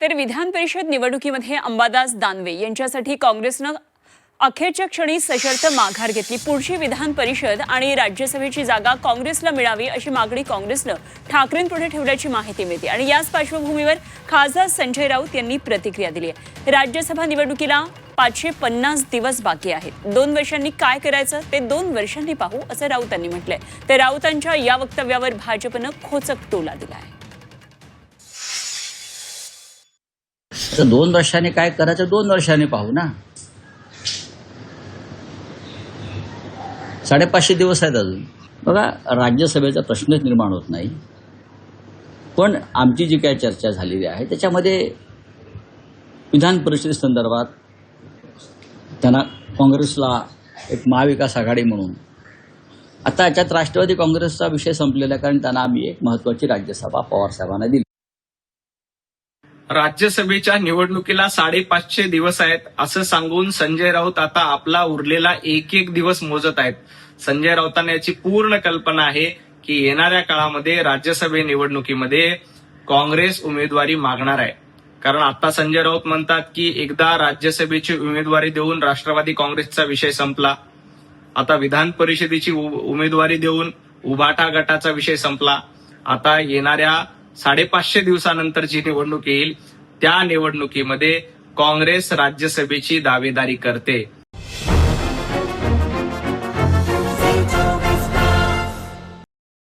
तर विधान परिषद निवडणुकीमध्ये अंबादास दानवे यांच्यासाठी काँग्रेसनं अखेरच्या क्षणी सशर्त माघार घेतली। पुढची विधान परिषद आणि राज्यसभेची जागा काँग्रेसला मिळावी अशी मागणी काँग्रेसनं ठाकरेंपुढे ठेवल्याची माहिती मिळते आणि याच पार्श्वभूमीवर खासदार संजय राऊत यांनी प्रतिक्रिया दिली आहे। राज्यसभा निवडणुकीला 550 दिवस बाकी आहेत। 2 वर्षांनी काय करायचं ते 2 वर्षांनी पाहू असं राऊतांनी म्हटलंय। तर राऊतांच्या या वक्तव्यावर भाजपनं खोचक टोला दिलाय। 2 वर्षांनी काय करायचं 2 वर्षांनी पाहू ना। 550 दिवस आहेत अजून। बघा, राज्यसभेचा प्रश्नच निर्माण होत नाही, पण आमची जी काय चर्चा झालेली आहे त्याच्यामध्ये विधान परिषद संदर्भात त्यांना काँग्रेसला एक महाविकास आघाडी म्हणून आता याच्यात राष्ट्रवादी काँग्रेसचा विषय संपलेला, कारण त्यांना आम्ही एक महत्त्वाची राज्यसभा पवारसाहेबांना दिली। राज्यसभेच्या निवडणुकीला 550 दिवस आहेत असं सांगून संजय राऊत आता आपला उरलेला एक दिवस मोजत आहेत। संजय राऊतांना याची पूर्ण कल्पना आहे की येणाऱ्या काळामध्ये राज्यसभे निवडणुकीमध्ये काँग्रेस उमेदवारी मागणार आहे, कारण आता संजय राऊत म्हणतात की एकदा राज्यसभेची उमेदवारी देऊन राष्ट्रवादी काँग्रेसचा विषय संपला, आता विधान परिषदेची उमेदवारी देऊन उभाटा गटाचा विषय संपला, आता येणाऱ्या 550 दिवसानंतर जी निवडणूक येईल त्या निवडणुकीमध्ये काँग्रेस राज्यसभेची दावेदारी करते।